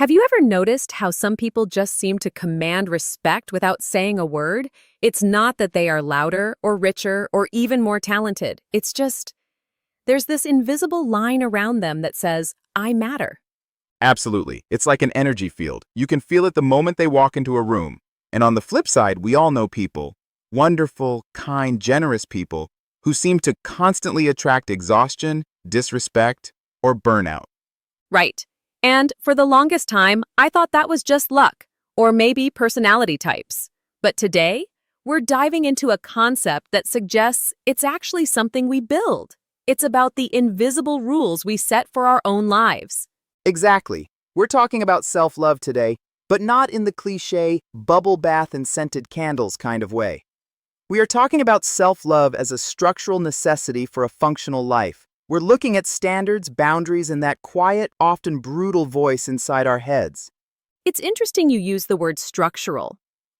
Have you ever noticed how some people just seem to command respect without saying a word? It's not that they are louder or richer or even more talented. It's just, there's this invisible line around them that says, I matter. Absolutely. It's like an energy field. You can feel it the moment they walk into a room. And on the flip side, we all know people, wonderful, kind, generous people, who seem to constantly attract exhaustion, disrespect, or burnout. Right. And for the longest time, I thought that was just luck, or maybe personality types. But today, we're diving into a concept that suggests it's actually something we build. It's about the invisible rules we set for our own lives. Exactly. We're talking about self-love today, but not in the cliché bubble bath and scented candles kind of way. We are talking about self-love as a structural necessity for a functional life. We're looking at standards, boundaries, and that quiet, often brutal voice inside our heads. It's interesting you use the word structural,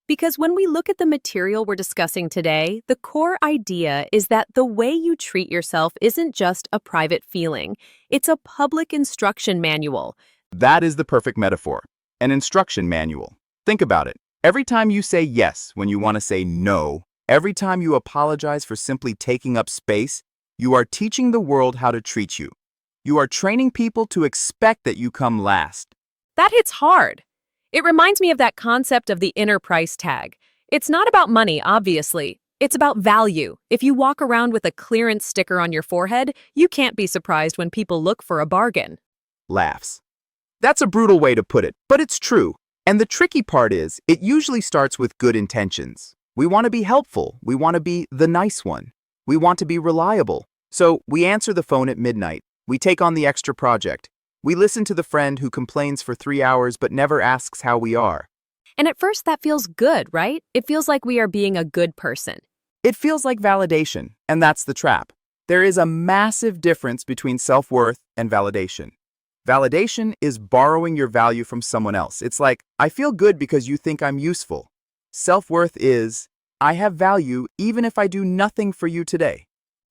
because when we look at the material we're discussing today, the core idea is that the way you treat yourself isn't just a private feeling. It's a public instruction manual. That is the perfect metaphor. An instruction manual. Think about it. Every time you say yes when you want to say no, every time you apologize for simply taking up space, you are teaching the world how to treat you. You are training people to expect that you come last. That hits hard. It reminds me of that concept of the inner price tag. It's not about money, obviously. It's about value. If you walk around with a clearance sticker on your forehead, you can't be surprised when people look for a bargain. Laughs. That's a brutal way to put it, but it's true. And the tricky part is, it usually starts with good intentions. We want to be helpful. We want to be the nice one. We want to be reliable. So we answer the phone at midnight. We take on the extra project. We listen to the friend who complains for 3 hours but never asks how we are. And at first that feels good, right? It feels like we are being a good person. It feels like validation, and that's the trap. There is a massive difference between self-worth and validation. Validation is borrowing your value from someone else. It's like, I feel good because you think I'm useful. Self-worth is, I have value even if I do nothing for you today.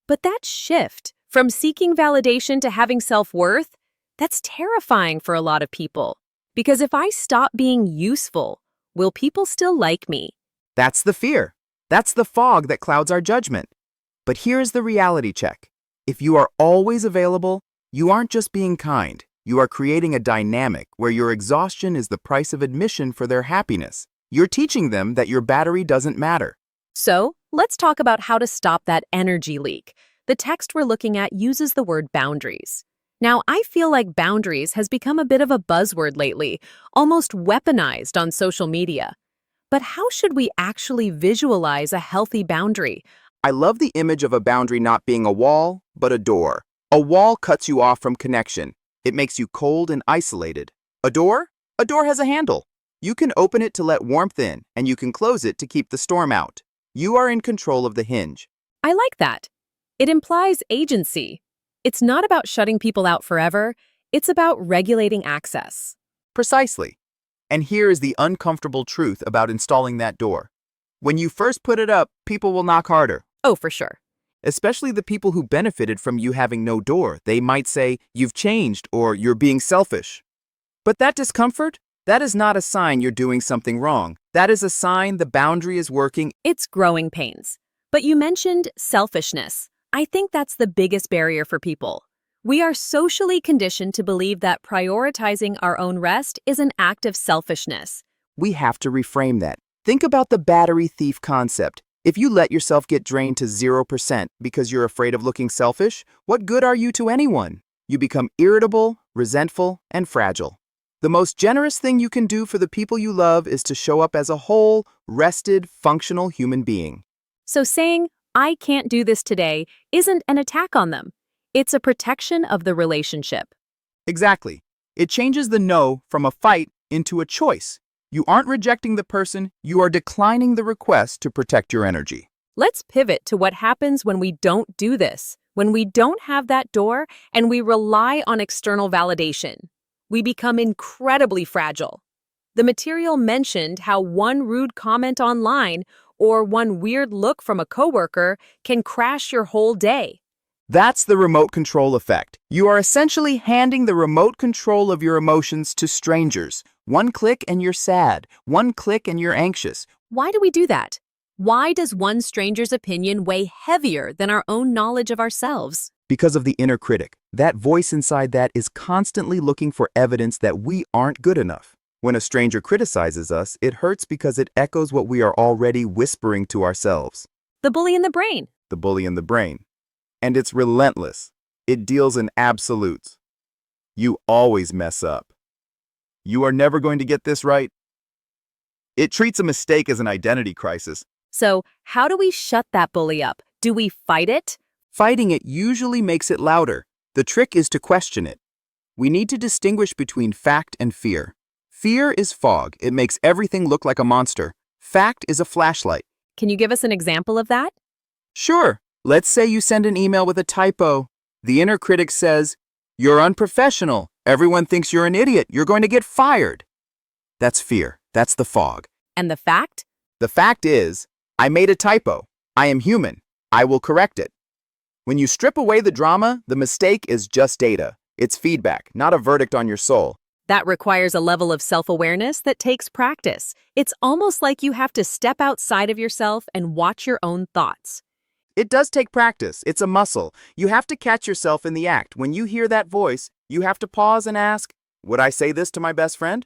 But that shift from seeking validation to having self-worth, that's terrifying for a lot of people. Because if I stop being useful, will people still like me? That's the fear. That's the fog that clouds our judgment. But here's the reality check. If you are always available, you aren't just being kind. You are creating a dynamic where your exhaustion is the price of admission for their happiness. You're teaching them that your battery doesn't matter. So, let's talk about how to stop that energy leak. The text we're looking at uses the word boundaries. Now, I feel like boundaries has become a bit of a buzzword lately, almost weaponized on social media. But how should we actually visualize a healthy boundary? I love the image of a boundary not being a wall, but a door. A wall cuts you off from connection. It makes you cold and isolated. A door? A door has a handle. You can open it to let warmth in, and you can close it to keep the storm out. You are in control of the hinge. I like that. It implies agency. It's not about shutting people out forever. It's about regulating access. Precisely. And here is the uncomfortable truth about installing that door. When you first put it up, people will knock harder. Oh, for sure. Especially the people who benefited from you having no door. They might say, you've changed, or you're being selfish. But that discomfort, that is not a sign you're doing something wrong. That is a sign the boundary is working. It's growing pains. But you mentioned selfishness. I think that's the biggest barrier for people. We are socially conditioned to believe that prioritizing our own rest is an act of selfishness. We have to reframe that. Think about the battery thief concept. If you let yourself get drained to 0% because you're afraid of looking selfish, what good are you to anyone? You become irritable, resentful, and fragile. The most generous thing you can do for the people you love is to show up as a whole, rested, functional human being. So saying, I can't do this today, isn't an attack on them. It's a protection of the relationship. Exactly. It changes the no from a fight into a choice. You aren't rejecting the person, you are declining the request to protect your energy. Let's pivot to what happens when we don't do this, when we don't have that door and we rely on external validation. We become incredibly fragile. The material mentioned how one rude comment online or one weird look from a coworker can crash your whole day. That's the remote control effect. You are essentially handing the remote control of your emotions to strangers. One click and you're sad. One click and you're anxious. Why do we do that? Why does one stranger's opinion weigh heavier than our own knowledge of ourselves? Because of the inner critic. That voice inside that is constantly looking for evidence that we aren't good enough. When a stranger criticizes us, it hurts because it echoes what we are already whispering to ourselves. The bully in the brain. The bully in the brain. And it's relentless. It deals in absolutes. You always mess up. You are never going to get this right. It treats a mistake as an identity crisis. So, how do we shut that bully up? Do we fight it? Fighting it usually makes it louder. The trick is to question it. We need to distinguish between fact and fear. Fear is fog. It makes everything look like a monster. Fact is a flashlight. Can you give us an example of that? Sure. Let's say you send an email with a typo. The inner critic says, "You're unprofessional. Everyone thinks you're an idiot. You're going to get fired." That's fear. That's the fog. And the fact? The fact is, I made a typo. I am human. I will correct it. When you strip away the drama, the mistake is just data. It's feedback, not a verdict on your soul. That requires a level of self-awareness that takes practice. It's almost like you have to step outside of yourself and watch your own thoughts. It does take practice. It's a muscle. You have to catch yourself in the act. When you hear that voice, you have to pause and ask, would I say this to my best friend?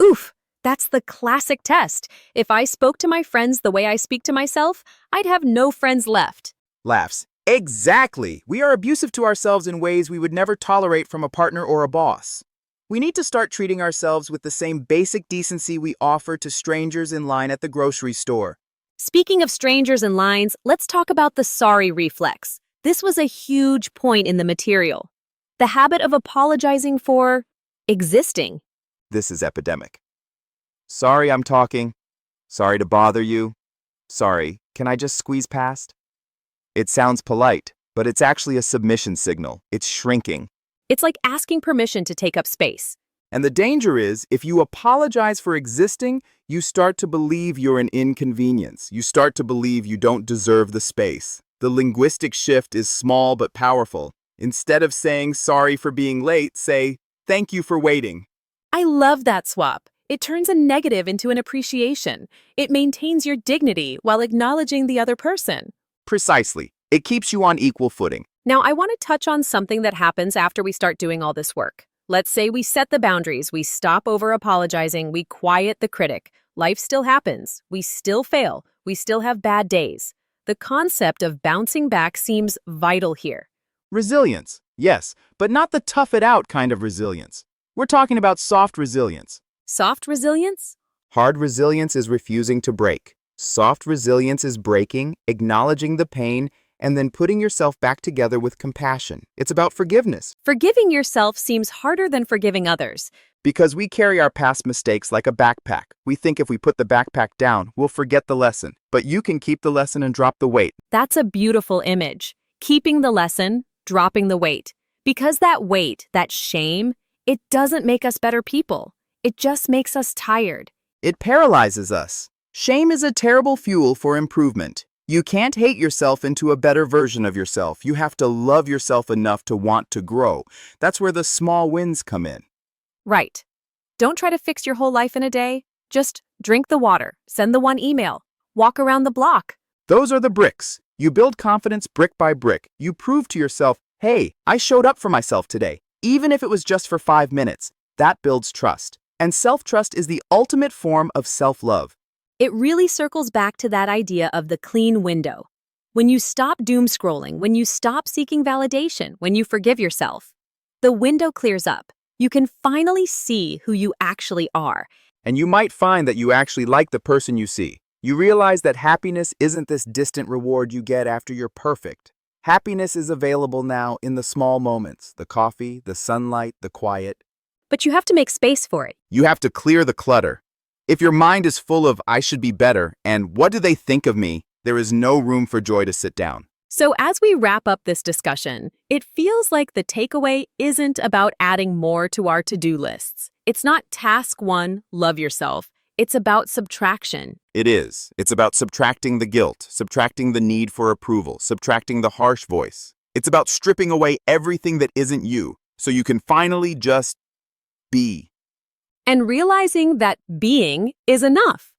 Oof, that's the classic test. If I spoke to my friends the way I speak to myself, I'd have no friends left. Laughs. Exactly. We are abusive to ourselves in ways we would never tolerate from a partner or a boss. We need to start treating ourselves with the same basic decency we offer to strangers in line at the grocery store. Speaking of strangers and lines, let's talk about the sorry reflex. This was a huge point in the material. The habit of apologizing for existing. This is epidemic. Sorry I'm talking. Sorry to bother you. Sorry, can I just squeeze past? It sounds polite, but it's actually a submission signal. It's shrinking. It's like asking permission to take up space. And the danger is, if you apologize for existing, you start to believe you're an inconvenience. You start to believe you don't deserve the space. The linguistic shift is small but powerful. Instead of saying sorry for being late, say thank you for waiting. I love that swap. It turns a negative into an appreciation. It maintains your dignity while acknowledging the other person. Precisely. It keeps you on equal footing. Now, I want to touch on something that happens after we start doing all this work. Let's say we set the boundaries, we stop over-apologizing, we quiet the critic. Life still happens. We still fail. We still have bad days. The concept of bouncing back seems vital here. Resilience, yes, but not the tough-it-out kind of resilience. We're talking about soft resilience. Soft resilience? Hard resilience is refusing to break. Soft resilience is breaking, acknowledging the pain, and then putting yourself back together with compassion. It's about forgiveness. Forgiving yourself seems harder than forgiving others. Because we carry our past mistakes like a backpack. We think if we put the backpack down, we'll forget the lesson. But you can keep the lesson and drop the weight. That's a beautiful image. Keeping the lesson, dropping the weight. Because that weight, that shame, it doesn't make us better people. It just makes us tired. It paralyzes us. Shame is a terrible fuel for improvement. You can't hate yourself into a better version of yourself. You have to love yourself enough to want to grow. That's where the small wins come in. Right. Don't try to fix your whole life in a day. Just drink the water, send the one email, walk around the block. Those are the bricks. You build confidence brick by brick. You prove to yourself, hey, I showed up for myself today, even if it was just for 5 minutes. That builds trust. And self-trust is the ultimate form of self-love. It really circles back to that idea of the clean window. When you stop doom scrolling, when you stop seeking validation, when you forgive yourself, the window clears up. You can finally see who you actually are. And you might find that you actually like the person you see. You realize that happiness isn't this distant reward you get after you're perfect. Happiness is available now in the small moments, the coffee, the sunlight, the quiet. But you have to make space for it. You have to clear the clutter. If your mind is full of, I should be better, and what do they think of me, there is no room for joy to sit down. So as we wrap up this discussion, it feels like the takeaway isn't about adding more to our to-do lists. It's not task 1, love yourself. It's about subtraction. It is. It's about subtracting the guilt, subtracting the need for approval, subtracting the harsh voice. It's about stripping away everything that isn't you, so you can finally just be. And realizing that being is enough.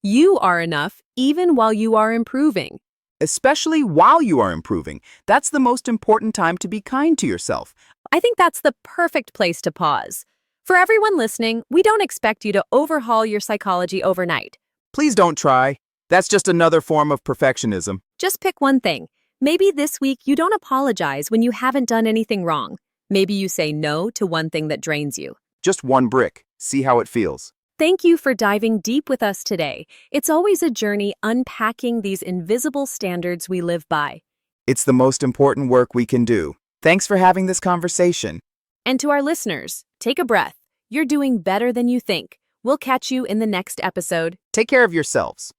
You are enough even while you are improving. Especially while you are improving. That's the most important time to be kind to yourself. I think that's the perfect place to pause. For everyone listening, we don't expect you to overhaul your psychology overnight. Please don't try. That's just another form of perfectionism. Just pick one thing. Maybe this week you don't apologize when you haven't done anything wrong. Maybe you say no to one thing that drains you. Just one brick. See how it feels. Thank you for diving deep with us today. It's always a journey unpacking these invisible standards we live by. It's the most important work we can do. Thanks for having this conversation. And to our listeners, take a breath. You're doing better than you think. We'll catch you in the next episode. Take care of yourselves.